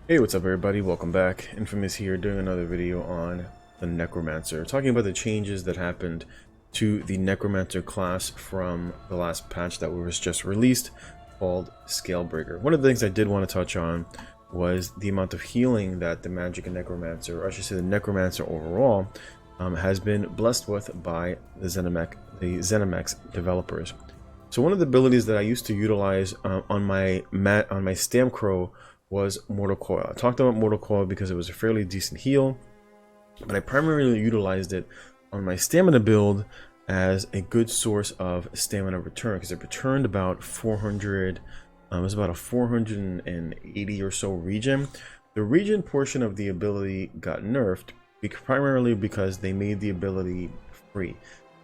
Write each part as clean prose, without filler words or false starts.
Hey, what's up everybody? Welcome back. Infamous here doing another video on the Necromancer. Talking about the changes that happened to the Necromancer class from the last patch that was just released called Scalebreaker. One of the things I did want to touch on was the amount of healing that the Magic and Necromancer, or I should say the Necromancer overall, has been blessed with by the ZeniMax developers. So one of the abilities that I used to utilize on my Stamcrow was Mortal Coil. I talked about Mortal Coil because it was a fairly decent heal, but I primarily utilized it on my stamina build as a good source of stamina return, because it returned about 400. It was about a 480 or so regen. The regen portion of the ability got nerfed primarily because they made the ability free.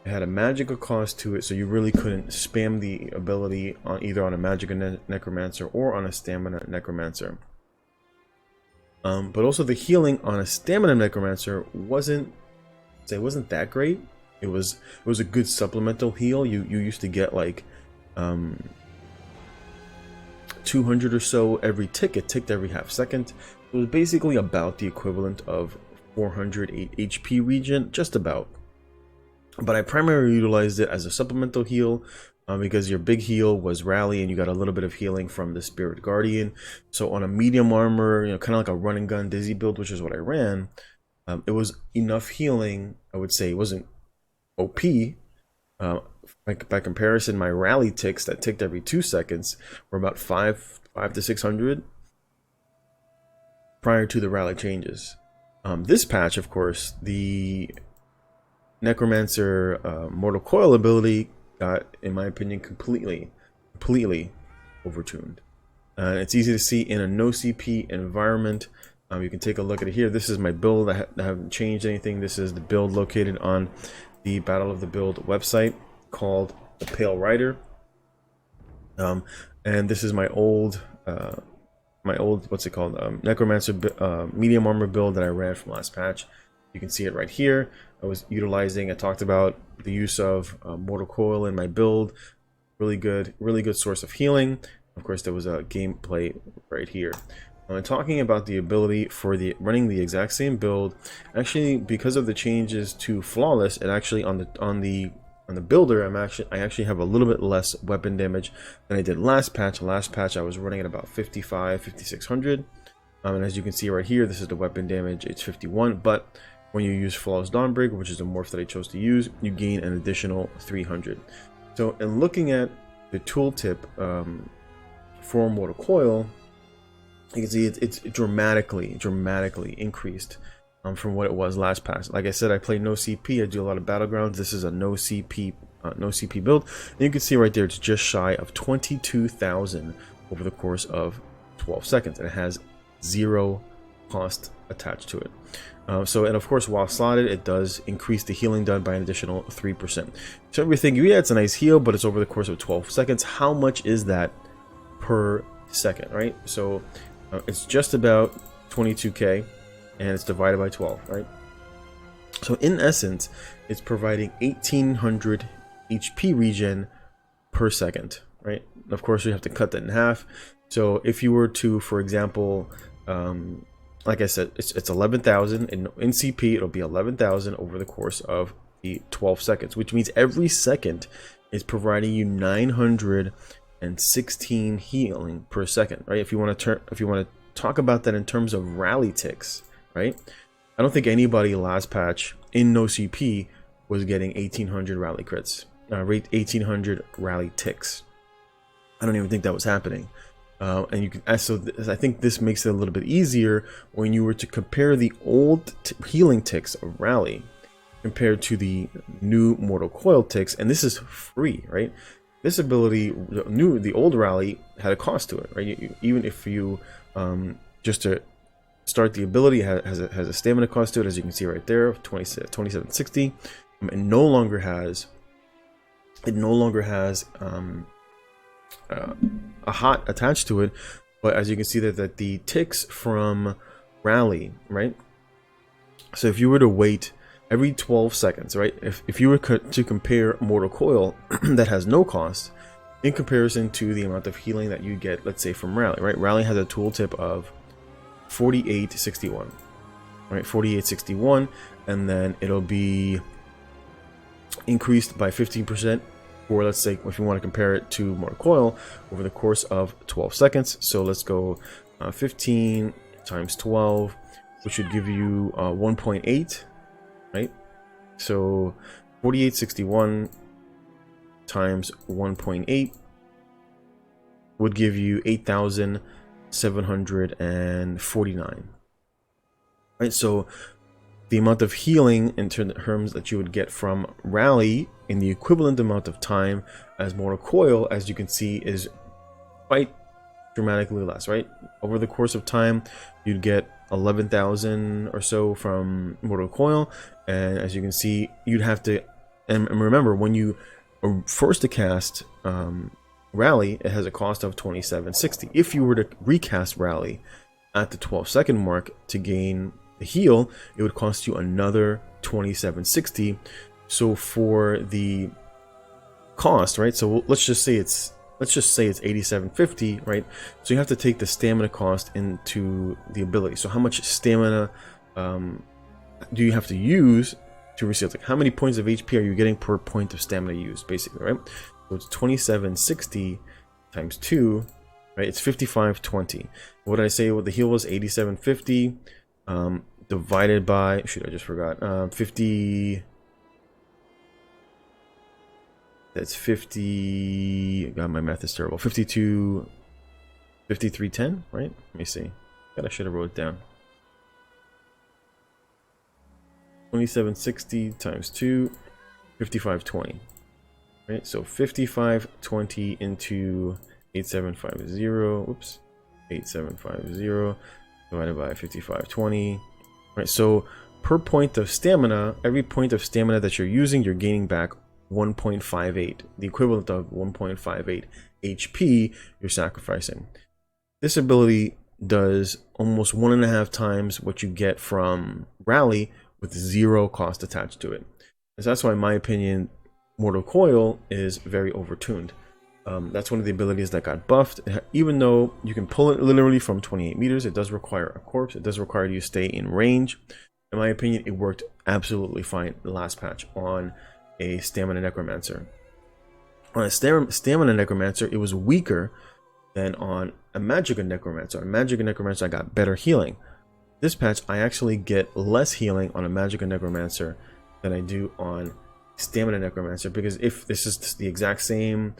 It had a magical cost to it, so you really couldn't spam the ability on either on a magic necromancer or on a stamina necromancer. But also the healing on a stamina necromancer wasn't that great. It was a good supplemental heal. You used to get like 200 or so every tick. It ticked every half second. It was basically about the equivalent of 408 HP regen, just about. But I primarily utilized it as a supplemental heal because your big heal was rally and you got a little bit of healing from the Spirit Guardian. So on a medium armor, kind of like a run and gun dizzy build, which is what I ran, it was enough healing. I would say it wasn't OP. By comparison, my rally ticks that ticked every 2 seconds were about 5 to 600 prior to the rally changes. This patch, of course, the Necromancer Mortal Coil ability got, in my opinion, completely overtuned. It's easy to see in a no CP environment. You can take a look at it here. This is my build. I haven't changed anything. This is the build located on the Battle of the Build website called the Pale Rider. And this is my old what's it called? Necromancer medium armor build that I ran from last patch. You can see it right here. I talked about the use of Mortal Coil in my build. Really good source of healing. Of course, there was a gameplay right here. And talking about the ability for running the exact same build, actually, because of the changes to flawless, it actually on the builder, I actually have a little bit less weapon damage than I did last patch. Last patch I was running at about 5600. And as you can see right here, this is the weapon damage. It's 51, but when you use Flawless Dawnbreaker, which is the morph that I chose to use, you gain an additional 300. So in looking at the tooltip for Mortal Coil, you can see it's dramatically increased from what it was last patch. Like I said, I play no CP. I do a lot of battlegrounds. This is a no CP build, and you can see right there it's just shy of 22,000 over the course of 12 seconds, and it has 0 cost attached to it. And of course, while slotted, it does increase the healing done by an additional 3%. So we think, yeah, it's a nice heal, but it's over the course of 12 seconds. How much is that per second, right? So it's just about 22k, and it's divided by 12, right? So in essence, it's providing 1800 HP regen per second, right? Of course, you have to cut that in half. So if you were to, for example, like I said, it's 11,000 in CP. It'll be 11,000 over the course of the 12 seconds, which means every second is providing you 916 healing per second, right? If you want to talk about that in terms of rally ticks, right? I don't think anybody last patch in no CP was getting 1800 rally crits, 1800 rally ticks. I don't even think that was happening. And you can I think this makes it a little bit easier when you were to compare the old healing ticks of rally compared to the new Mortal Coil ticks, and this is free, right? This ability, the old rally had a cost to it, right? Even if you just to start the ability has a stamina cost to it, as you can see right there, of 2760. It no longer has a hot attached to it, but as you can see that the ticks from rally, right? So if you were to wait every 12 seconds, right? If you were to compare Mortal Coil that has no cost in comparison to the amount of healing that you get, let's say from rally, right? Rally has a tooltip of 4861. Right, 4861, and then it'll be increased by 15%, or let's say if you want to compare it to Mortal Coil, over the course of 12 seconds. So let's go 15 times 12, which would give you 1.8, right? So 4861 times 1.8 would give you 8,749. Right, so the amount of healing in terms that you would get from Rally in the equivalent amount of time as Mortal Coil, as you can see, is quite dramatically less, right? Over the course of time, you'd get 11,000 or so from Mortal Coil, and as you can see, you'd have to, and remember, when you are forced to cast Rally, it has a cost of 2760. If you were to recast Rally at the 12-second mark to gain the heal, it would cost you another 2760. So for the cost, right? So let's just say it's 8750, right? So you have to take the stamina cost into the ability. So how much stamina do you have to use to receive? Like, how many points of HP are you getting per point of stamina used, basically, right? So it's 2760 times 2, right? It's 5520. What did I say? What the heal was? 8750 divided by, shoot, I just forgot. 50. That's 50. God, my math is terrible. 5310, right? Let me see. God, I should have wrote it down. 2760 times 2, 5520. Right? So 5520 into 8750. Whoops. 8750 divided by 5520. Right? So per point of stamina, every point of stamina that you're using, you're gaining back 1.58, the equivalent of 1.58 HP you're sacrificing. This ability does almost 1.5 times what you get from Rally with 0 cost attached to it. And so that's why, in my opinion, Mortal Coil is very overtuned. That's one of the abilities that got buffed. Even though you can pull it literally from 28 meters, it does require a corpse. It does require you to stay in range. In my opinion, it worked absolutely fine the last patch on a Stamina Necromancer. On a Stamina Necromancer, it was weaker than on a Magica Necromancer. On a Magica Necromancer, I got better healing. This patch, I actually get less healing on a Magica Necromancer than I do on Stamina Necromancer, because if this is the exact same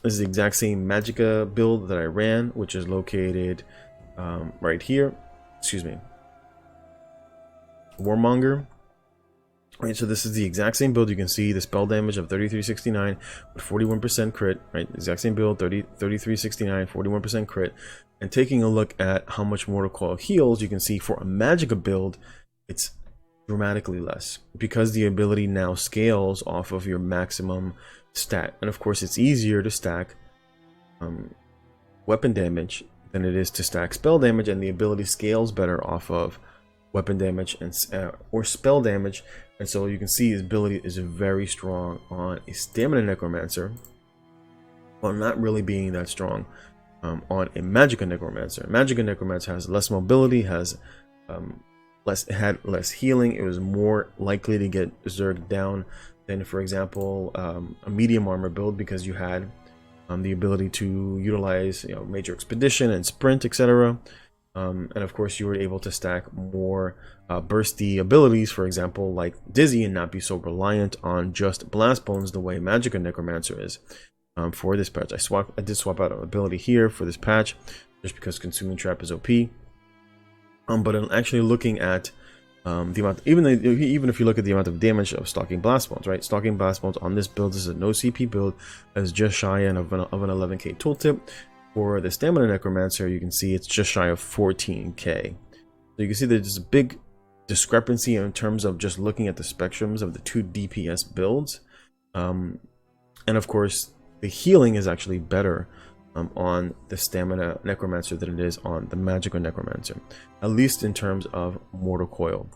Magica build that I ran, which is located right here. Excuse me, Warmonger. Right, so this is the exact same build. You can see the spell damage of 3369 with 41% crit, right? Exact same build, 3369, 41% crit. And taking a look at how much Mortal Coil heals, you can see for a Magica build, it's dramatically less, because the ability now scales off of your maximum stat. And of course, it's easier to stack weapon damage than it is to stack spell damage, and the ability scales better off of weapon damage and or spell damage. And so you can see his ability is very strong on a Stamina Necromancer, while not really being that strong on a Magica Necromancer. Magica Necromancer has less mobility, has had less healing. It was more likely to get zerged down than, for example, a medium armor build, because you had the ability to utilize, major expedition and sprint, etc. And of course, you were able to stack more bursty abilities, for example, like Dizzy, and not be so reliant on just Blast Bones the way Magica Necromancer is. For this patch, I did swap out an ability here for this patch, just because Consuming Trap is OP. But I'm actually looking at the amount, even if you look at the amount of damage of Stalking Blast Bones, right? Stalking Blast Bones on this build, this is a no CP build, that's just shy of an 11k tooltip. For the Stamina Necromancer, you can see it's just shy of 14k. So you can see there's a big discrepancy in terms of just looking at the spectrums of the two DPS builds. And of course, the healing is actually better on the Stamina Necromancer than it is on the Magica Necromancer, at least in terms of Mortal Coil.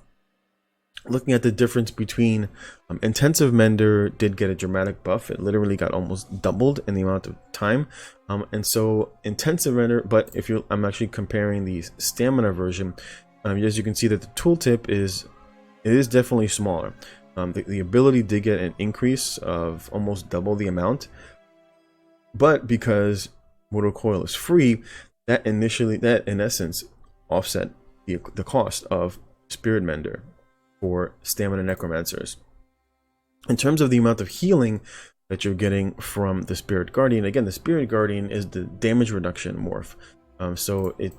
Looking at the difference between Intensive Mender did get a dramatic buff. It literally got almost doubled in the amount of time. And so Intensive Mender, but if you, I'm actually comparing the Stamina version. As you can see that the tooltip is definitely smaller. The ability did get an increase of almost double the amount, but because Mortal Coil is free, that in essence offset the cost of Spirit Mender for Stamina Necromancers. In terms of the amount of healing that you're getting from the Spirit Guardian, again, the Spirit Guardian is the damage reduction morph. So it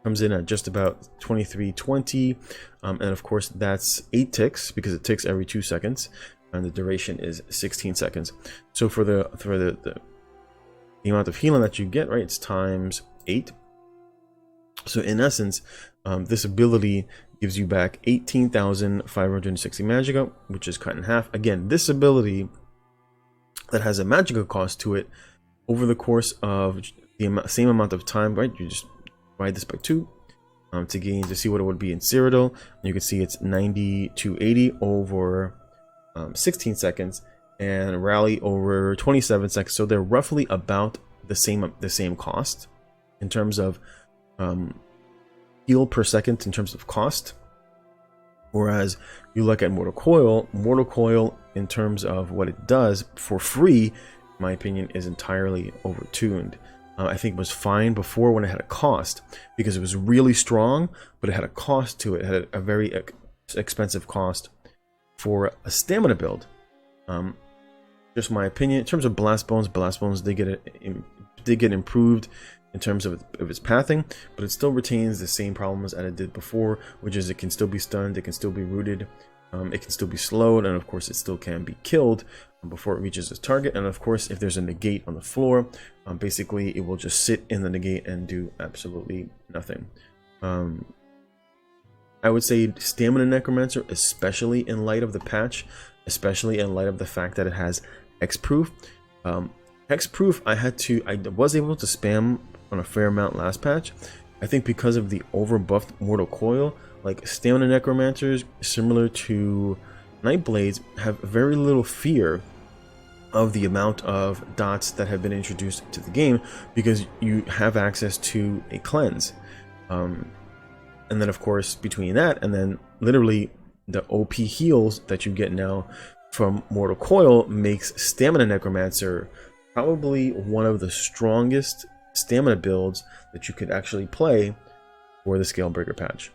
comes in at just about 2320, and of course that's 8 ticks because it ticks every 2 seconds, and the duration is 16 seconds. So for the amount of healing that you get, right, it's times 8. So in essence, this ability gives you back 18,560 magicka, which is cut in half. Again, this ability that has a magicka cost to it, over the course of the same amount of time, right, you just divide this by 2 to see what it would be in Cyrodiil. You can see it's 9280 over 16 seconds, and Rally over 27 seconds. So they're roughly about the same cost in terms of heal per second in terms of cost. Whereas you look at Mortal Coil in terms of what it does for free, in my opinion, is entirely overtuned. I think it was fine before when it had a cost, because it was really strong, but it had a cost to it. It had a very expensive cost for a stamina build. Just my opinion. In terms of Blast Bones did get improved in terms of its pathing, but it still retains the same problems that it did before, which is it can still be stunned, it can still be rooted, it can still be slowed, and of course it still can be killed before it reaches its target. And of course, if there's a negate on the floor, basically it will just sit in the negate and do absolutely nothing. I would say Stamina Necromancer, especially in light of the patch, especially in light of the fact that it has Hexproof. Hexproof, I was able to spam on a fair amount last patch. I think because of the overbuffed Mortal Coil, like Stamina Necromancers, similar to Nightblades, have very little fear of the amount of dots that have been introduced to the game, because you have access to a cleanse. And then of course between that and then literally the OP heals that you get now from Mortal Coil makes Stamina Necromancer probably one of the strongest stamina builds that you could actually play for the Scalebreaker patch.